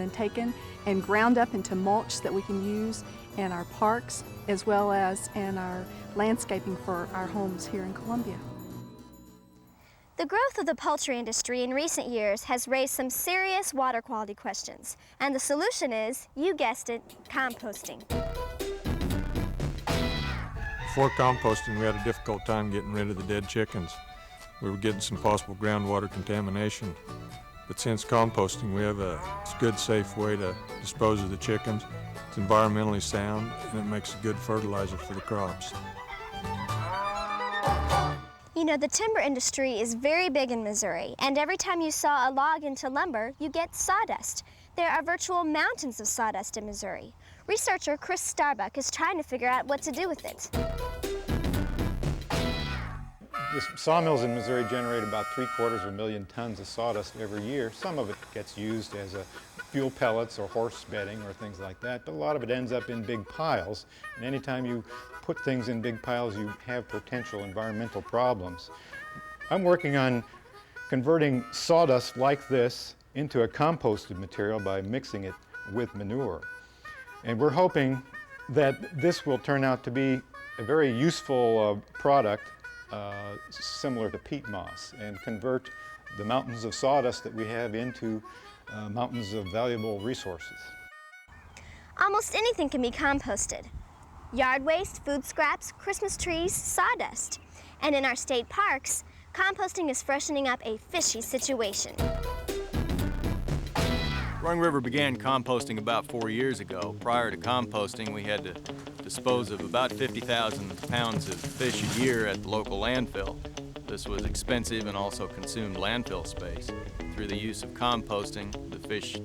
then taken and ground up into mulch that we can use in our parks as well as in our landscaping for our homes here in Columbia. The growth of the poultry industry in recent years has raised some serious water quality questions, and the solution is, you guessed it, composting. Before composting, we had a difficult time getting rid of the dead chickens. We were getting some possible groundwater contamination. But since composting, we have a good, safe way to dispose of the chickens. It's environmentally sound, and it makes a good fertilizer for the crops. You know, the timber industry is very big in Missouri, and every time you saw a log into lumber, you get sawdust. There are virtual mountains of sawdust in Missouri. Researcher Chris Starbuck is trying to figure out what to do with it. The sawmills in Missouri generate about 3/4 tons of sawdust every year. Some of it gets used as a fuel pellets or horse bedding or things like that, but a lot of it ends up in big piles. And anytime you put things in big piles, you have potential environmental problems. I'm working on converting sawdust like this into a composted material by mixing it with manure. And we're hoping that this will turn out to be a very useful product similar to peat moss, and convert the mountains of sawdust that we have into mountains of valuable resources. Almost anything can be composted. Yard waste, food scraps, Christmas trees, sawdust. And in our state parks, composting is freshening up a fishy situation. Roaring River began composting about 4 years ago. Prior to composting, we had to dispose of about 50,000 pounds of fish a year at the local landfill. This was expensive and also consumed landfill space. Through the use of composting, the fish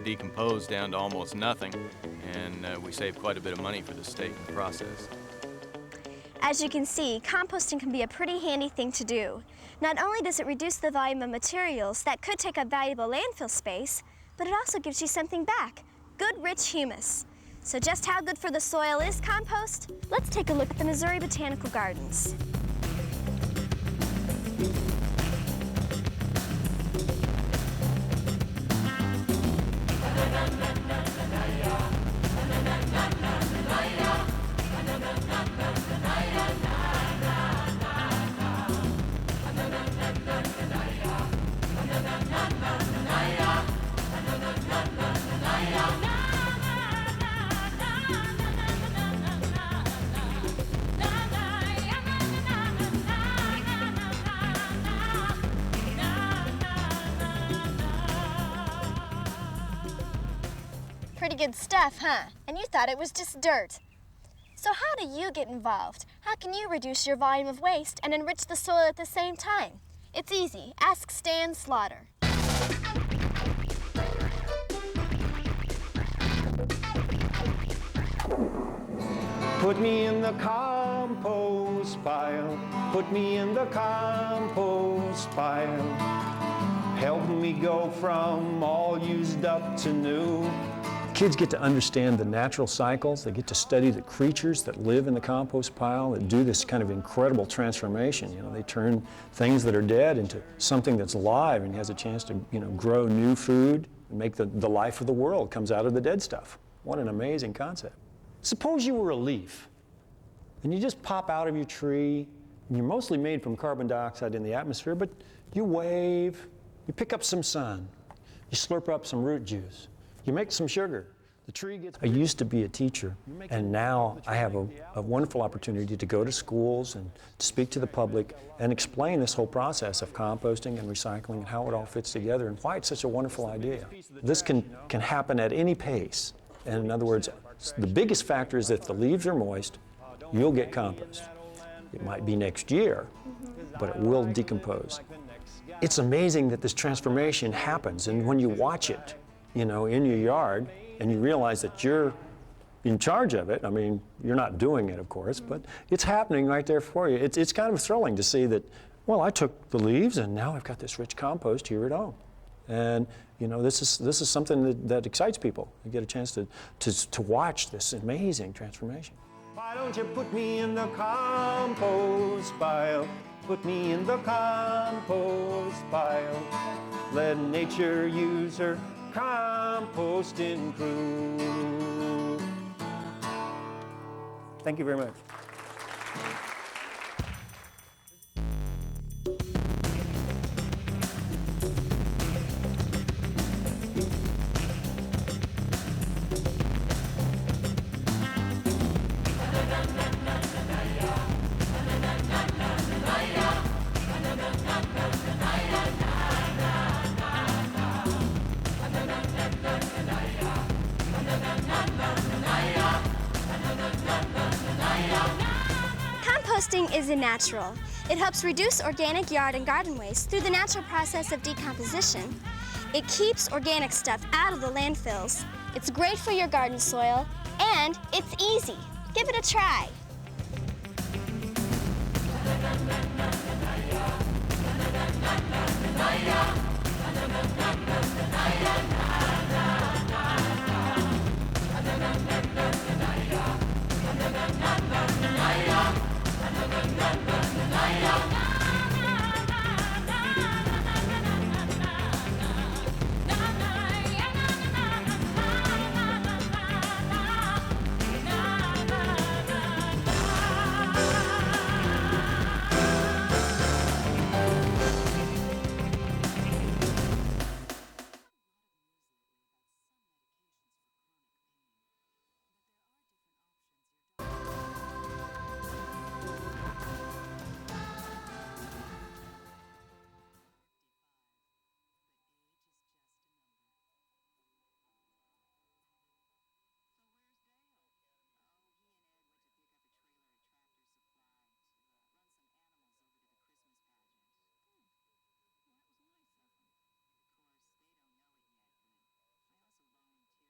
decomposed down to almost nothing, and we saved quite a bit of money for the state in the process. As you can see, composting can be a pretty handy thing to do. Not only does it reduce the volume of materials that could take up valuable landfill space, but it also gives you something back, good rich humus. So just how good for the soil is compost? Let's take a look at the Missouri Botanical Gardens. Pretty good stuff, huh? And you thought it was just dirt. So how do you get involved? How can you reduce your volume of waste and enrich the soil at the same time? It's easy. Ask Stan Slaughter. Put me in the compost pile. Put me in the compost pile. Help me go from all used up to new. Kids get to understand the natural cycles. They get to study the creatures that live in the compost pile that do this kind of incredible transformation. You know, they turn things that are dead into something that's alive and has a chance to, grow new food and make the life of the world comes out of the dead stuff. What an amazing concept. Suppose you were a leaf and you just pop out of your tree, and you're mostly made from carbon dioxide in the atmosphere, but you wave, you pick up some sun, you slurp up some root juice, you make some sugar. The tree gets... I used to be a teacher, and now I have a wonderful opportunity to go to schools and to speak to the public and explain this whole process of composting and recycling and how it all fits together and why it's such a wonderful idea. This can happen at any pace. And in other words, the biggest factor is if the leaves are moist, you'll get compost. It might be next year, but it will decompose. It's amazing that this transformation happens, and when you watch it, in your yard, and you realize that you're in charge of it. I mean, you're not doing it, of course, but it's happening right there for you. It's kind of thrilling to see that, well, I took the leaves and now I've got this rich compost here at home. And this is something that excites people. You get a chance to watch this amazing transformation. Why don't you put me in the compost pile? Put me in the compost pile. Let nature use her composting crew. Thank you very much. Composting is a natural. It helps reduce organic yard and garden waste through the natural process of decomposition. It keeps organic stuff out of the landfills. It's great for your garden soil, and it's easy. Give it a try. Yeah.